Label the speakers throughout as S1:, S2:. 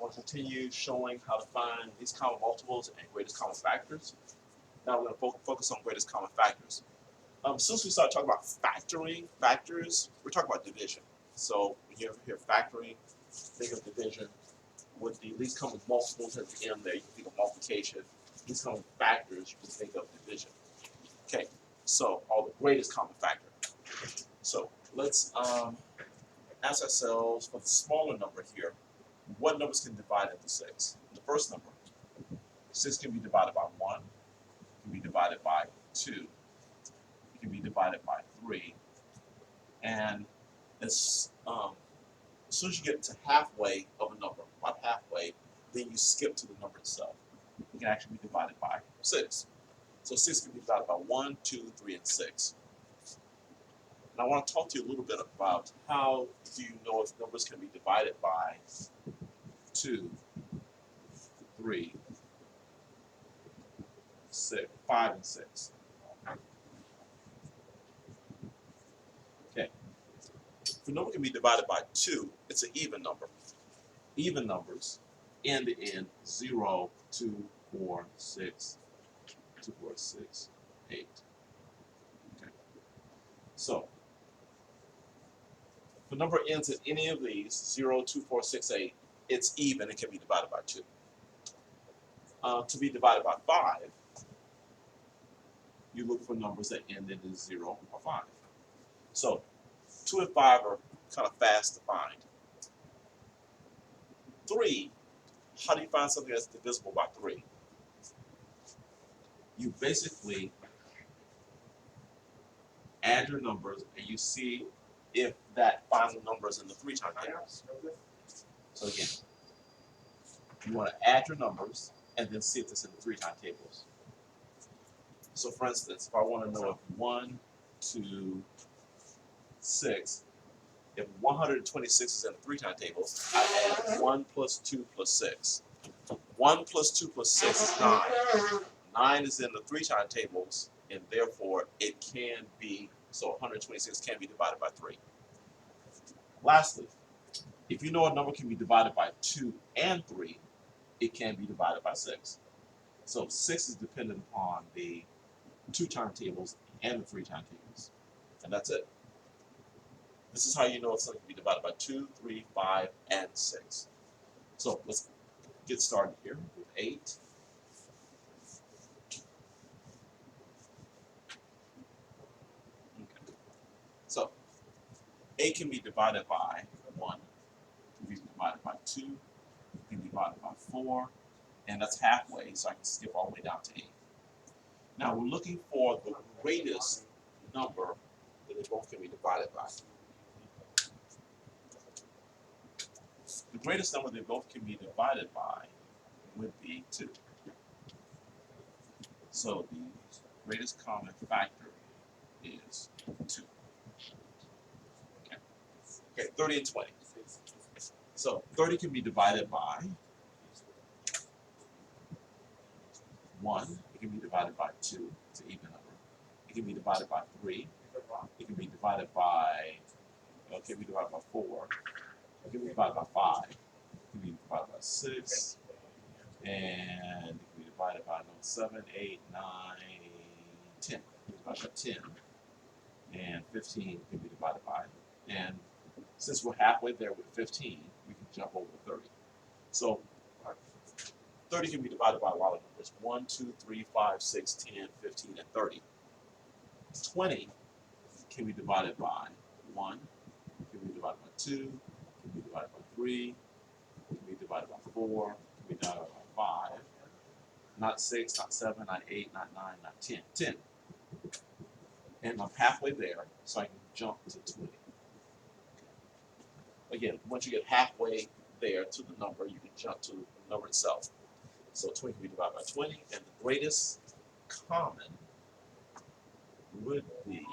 S1: going to continue showing how to find least common multiples and greatest common factors. Now we're going to focus on greatest common factors. Since we started talking about factoring factors, we're talking about division. So when you ever hear factoring, think of division. With the least common multiples at the end there, you can think of multiplication. Least common factors, you can think of division. Okay, so all the greatest common factor. So let's ask ourselves, for the smaller number here, what numbers can divide into 6? The first number, 6 can be divided by 1, can be divided by 2, it can be divided by 3, and as soon as you get to halfway of a number, about halfway, then you skip to the number itself. It can actually be divided by 6. So 6 can be divided by 1, 2, 3, and 6. And I want to talk to you a little bit about how do you know if numbers can be divided by 2, 3, 6, 5, and 6. Okay. If a number can be divided by 2, it's an even number. Even numbers end in 0, 2, 4, 6, 2, 4, 6, 8. Okay. So if a number ends at any of these, 0, 2, 4, 6, 8, it's even, it can be divided by 2. To be divided by 5, you look for numbers that end in 0 or 5. So 2 and 5 are kind of fast to find. 3, how do you find something that's divisible by 3? You basically add your numbers and you see if that final number is in the 3 time tables. So again, you want to add your numbers and then see if it's in the 3 time tables. So for instance, if I want to know if 1, 2, 6, if 126 is in the 3 time tables, I add 1 plus 2 plus 6. 1 plus 2 plus 6 is 9. 9 is in the 3 time tables, and therefore it can be, so 126 can be divided by 3. Lastly, if you know a number can be divided by 2 and 3, it can be divided by 6. So 6 is dependent upon the 2 time tables and the 3 time tables. And that's it. This is how you know if something can be divided by 2, 3, 5, and 6. So let's get started here with 8. Okay. So 8 can be divided by 1, can be divided by 2, can be divided by 4, and that's halfway, so I can skip all the way down to 8. Now we're looking for the greatest number that they both can be divided by. The greatest number they both can be divided by would be 2. So the greatest common factor is 2. Okay, 30 and 20. So 30 can be divided by 1. It can be divided by 2. It's an even number. It can be divided by 3. It can be divided by, it can be divided by 4. It can be divided by 5. It can be divided by 6. And it can be divided by 7, 8, 9, 10. It can be divided by 10. And 15 can be divided by. And since we're halfway there with 15, we can jump over 30. So 30 can be divided by a lot of numbers. 1, 2, 3, 5, 6, 10, 15, and 30. 20 can be divided by 1, can be divided by 2, can be divided by 3, can be divided by 4, can be divided by 5. Not 6, not 7, not 8, not 9, not 10. 10. And I'm halfway there, so I can jump to 20. Again, once you get halfway there to the number, you can jump to the number itself. So 20 can be divided by 20, and the greatest common would be,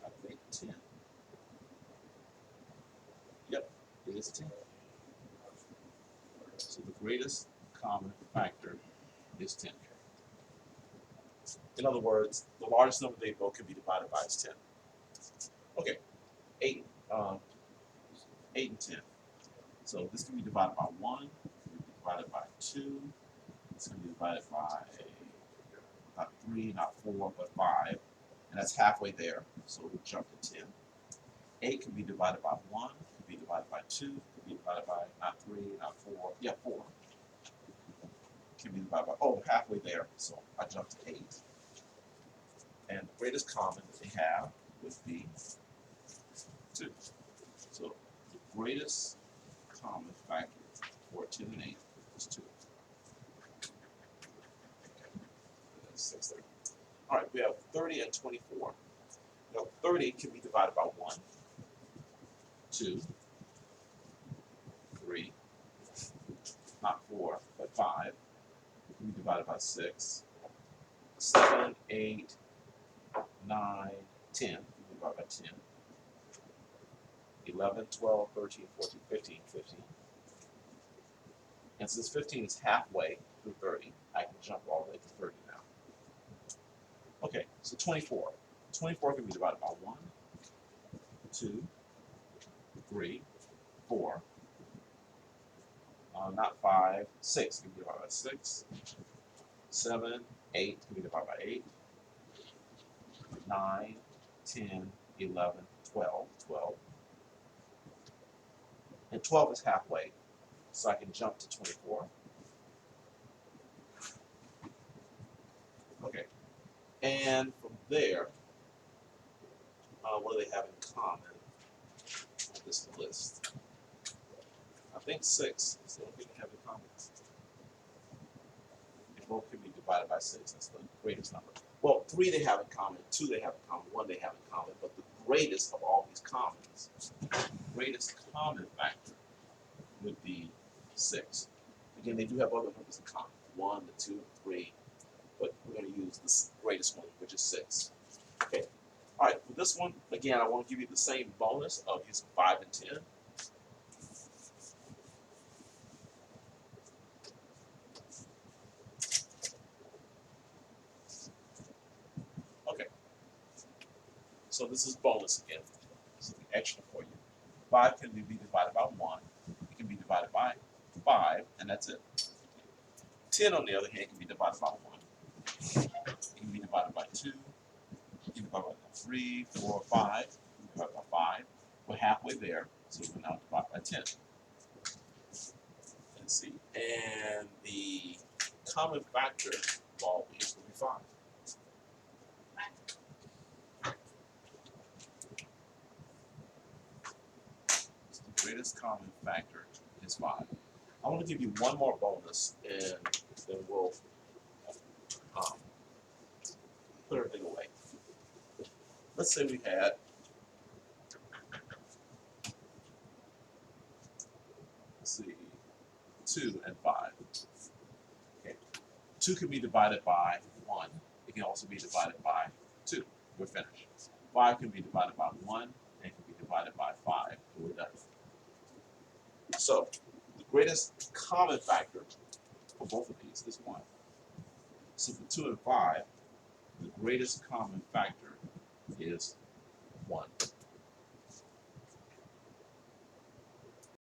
S1: I think, 10. Yep, it is 10. So the greatest common factor is 10. In other words, the largest number they both can be divided by is 10. Okay, 8 and 10. So this can be divided by 1, can be divided by 2, it's going to be divided by not 3, not 4, but 5, and that's halfway there, so we'll jump to 10. 8 can be divided by 1, can be divided by 2, can be divided by not 3, not 4, yeah, 4. Can be divided by, oh, halfway there, so I jump to 8. And the greatest common that they have would be 2. So the greatest common factor for 10 and 8 is 2. Okay. That's 6 there. All right, we have 30 and 24. Now 30 can be divided by 1, 2, 3, not 4, but 5. It can be divided by 6, 7, 8, 9, 10. It can be divided by 10. 11, 12, 13, 14, 15, 15. And since 15 is halfway through 30, I can jump all the way to 30 now. Okay, so 24. 24 can be divided by 1, 2, 3, 4, not 5, 6 can be divided by 6, 7, 8 can be divided by 8, 9, 10, 11, 12, 12. And 12 is halfway, so I can jump to 24. Okay, and from there, what do they have in common on this list? I think 6 is the only thing they have in common. And both can be divided by 6. That's the greatest number. Well, 3 they have in common, 2 they have in common, 1 they have in common, but the greatest of all these commons, the greatest common factor would be 6. Again, they do have other numbers in common, 1, 2, 3, but we're going to use the greatest one, which is 6. Okay. All right, for this one, again, I want to give you the same bonus of using 5 and 10. Okay. So this is bonus again. This is the extra for you. 5 can be divided by 1. It can be divided by 5, and that's it. 10, on the other hand, can be divided by 1. It can be divided by 2. It can be divided by 3, 4, 5. It can be divided by 5. We're halfway there, so we're now divided by 10. Let's see. And the common factor of all these will be 5. So the greatest common factor is 5. I want to give you one more bonus, and then we'll put everything away. Let's say we had let's see, 2 and 5. Okay. 2 can be divided by 1. It can also be divided by 2. We're finished. 5 can be divided by 1, and it can be divided by 5. And we're done. So the greatest common factor for both of these is 1. So for 2 and 5, the greatest common factor is 1.